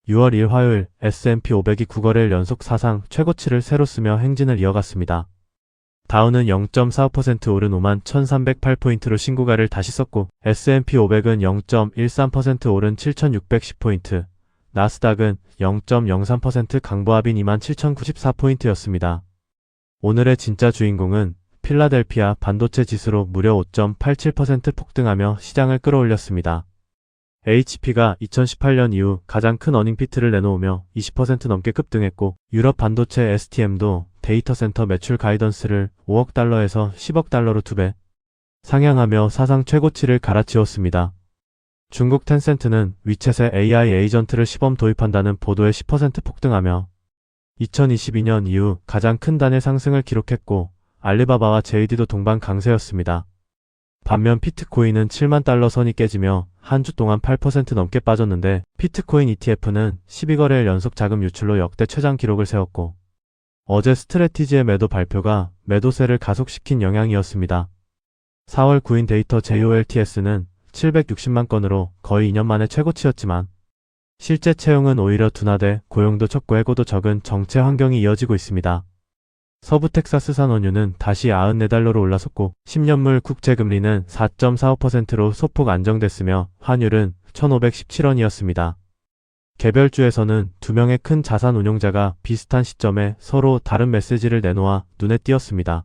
6월 1일 화요일 S&P 500이 9거래일 연속 사상 최고치를 새로 쓰며 행진을 이어갔습니다. 다우는 0.45% 오른 51,308포인트로 신고가를 다시 썼고 S&P 500은 0.13% 오른 7,610포인트, 나스닥은 0.03% 강보합인 27,094포인트였습니다. 오늘의 진짜 주인공은 필라델피아 반도체 지수로 무려 5.87% 폭등하며 시장을 끌어올렸습니다. HP가 2018년 이후 가장 큰 어닝비트를 내놓으며 20% 넘게 급등했고 유럽 반도체 STM도 데이터 센터 매출 가이던스를 5억 달러에서 10억 달러로 2배 상향하며 사상 최고치를 갈아치웠습니다. 중국 텐센트는 위챗에 AI 에이전트를 시범 도입한다는 보도에 10% 폭등하며 2022년 이후 가장 큰 단일 상승을 기록했고 알리바바와 JD도 동반 강세였습니다. 반면 피트코인은 7만 달러 선이 깨지며 한 주 동안 8% 넘게 빠졌는데 피트코인 ETF는 12거래일 연속 자금 유출로 역대 최장 기록을 세웠고 어제 스트래티지의 매도 발표가 매도세를 가속시킨 영향이었습니다. 4월 9인 데이터 JOLTS는 760만 건으로 거의 2년 만에 최고치였지만 실제 채용은 오히려 둔화돼 고용도 적고 해고도 적은 정체 환경이 이어지고 있습니다. 서부 텍사스 산원유는 다시 94달러로 올라섰고 10년물 국채금리는 4.45%로 소폭 안정됐으며 환율은 1,517원이었습니다. 개별주에서는 두 명의 큰 자산 운용자가 비슷한 시점에 서로 다른 메시지를 내놓아 눈에 띄었습니다.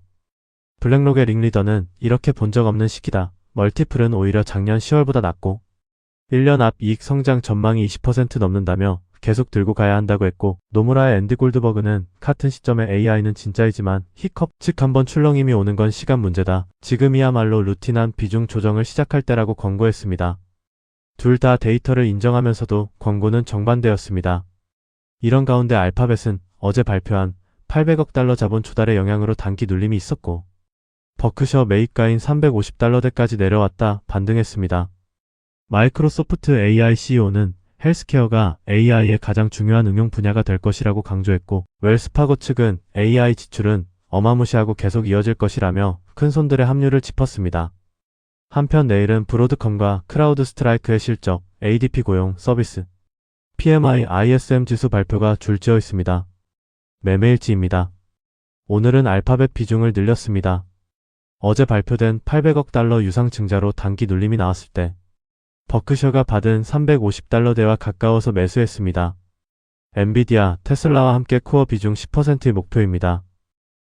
블랙록의 링리더는 이렇게 본 적 없는 시기다. 멀티플은 오히려 작년 10월보다 낮고 1년 앞 이익 성장 전망이 20% 넘는다며 계속 들고 가야 한다고 했고 노무라의 앤디 골드버그는 같은 시점에 AI는 진짜이지만 히컵 즉 한번 출렁임이 오는 건 시간 문제다. 지금이야말로 루틴한 비중 조정을 시작할 때라고 권고했습니다. 둘 다 데이터를 인정하면서도 권고는 정반대였습니다. 이런 가운데 알파벳은 어제 발표한 800억 달러 자본 조달의 영향으로 단기 눌림이 있었고 버크셔 매입가인 350달러대까지 내려왔다 반등했습니다. 마이크로소프트 AI CEO는 헬스케어가 AI의 가장 중요한 응용 분야가 될 것이라고 강조했고 웰스파고 측은 AI 지출은 어마무시하고 계속 이어질 것이라며 큰손들의 합류를 짚었습니다. 한편 내일은 브로드컴과 크라우드 스트라이크의 실적, ADP 고용, 서비스, PMI, ISM 지수 발표가 줄지어 있습니다. 매매일지입니다. 오늘은 알파벳 비중을 늘렸습니다. 어제 발표된 800억 달러 유상증자로 단기 눌림이 나왔을 때 버크셔가 받은 350달러대와 가까워서 매수했습니다. 엔비디아, 테슬라와 함께 코어 비중 10%의 목표입니다.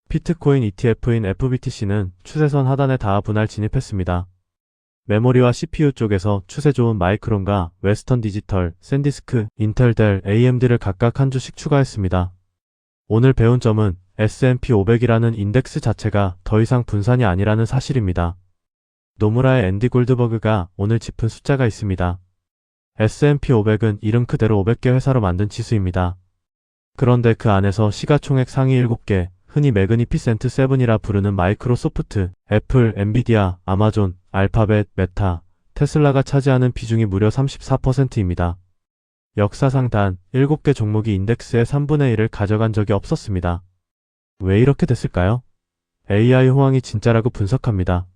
피트코인 ETF인 FBTC는 추세선 하단에 닿아 분할 진입했습니다. 메모리와 CPU 쪽에서 추세 좋은 마이크론과 웨스턴 디지털, 샌디스크, 인텔, 델, AMD를 각각 한 주씩 추가했습니다. 오늘 배운 점은 S&P 500이라는 인덱스 자체가 더 이상 분산이 아니라는 사실입니다. 노무라의 앤디 골드버그가 오늘 짚은 숫자가 있습니다. S&P 500은 이름 그대로 500개 회사로 만든 지수입니다. 그런데 그 안에서 시가총액 상위 7개, 흔히 매그니피센트 7이라 부르는 마이크로소프트, 애플, 엔비디아, 아마존, 알파벳, 메타, 테슬라가 차지하는 비중이 무려 34%입니다. 역사상 단 7개 종목이 인덱스의 3분의 1을 가져간 적이 없었습니다. 왜 이렇게 됐을까요? AI 호황이 진짜라고 분석합니다.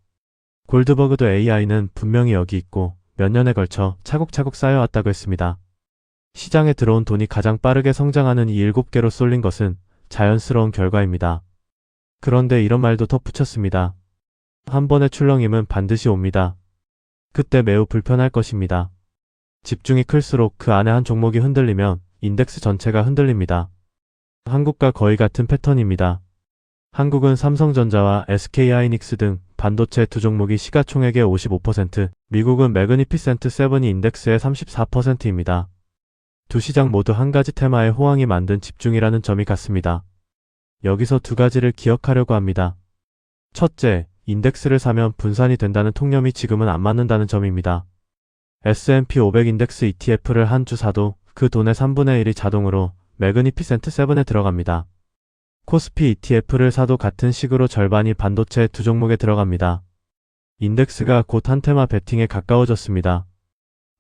골드버그도 AI는 분명히 여기 있고 몇 년에 걸쳐 차곡차곡 쌓여왔다고 했습니다. 시장에 들어온 돈이 가장 빠르게 성장하는 이 7개로 쏠린 것은 자연스러운 결과입니다. 그런데 이런 말도 덧붙였습니다. 한 번의 출렁임은 반드시 옵니다. 그때 매우 불편할 것입니다. 집중이 클수록 그 안에 한 종목이 흔들리면 인덱스 전체가 흔들립니다. 한국과 거의 같은 패턴입니다. 한국은 삼성전자와 SK하이닉스 등 반도체 두 종목이 시가총액의 55%, 미국은 매그니피센트 7이 인덱스의 34%입니다. 두 시장 모두 한 가지 테마의 호황이 만든 집중이라는 점이 같습니다. 여기서 두 가지를 기억하려고 합니다. 첫째, 인덱스를 사면 분산이 된다는 통념이 지금은 안 맞는다는 점입니다. S&P 500 인덱스 ETF를 한 주 사도 그 돈의 3분의 1이 자동으로 매그니피센트 7에 들어갑니다. 코스피 ETF를 사도 같은 식으로 절반이 반도체 두 종목에 들어갑니다. 인덱스가 곧 한 테마 베팅에 가까워졌습니다.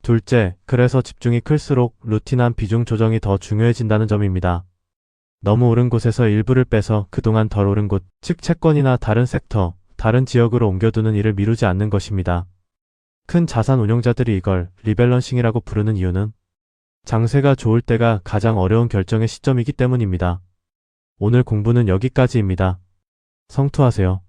둘째, 그래서 집중이 클수록 루틴한 비중 조정이 더 중요해진다는 점입니다. 너무 오른 곳에서 일부를 빼서 그동안 덜 오른 곳, 즉 채권이나 다른 섹터, 다른 지역으로 옮겨두는 일을 미루지 않는 것입니다. 큰 자산 운용자들이 이걸 리밸런싱이라고 부르는 이유는 장세가 좋을 때가 가장 어려운 결정의 시점이기 때문입니다. 오늘 공부는 여기까지입니다. 성투하세요.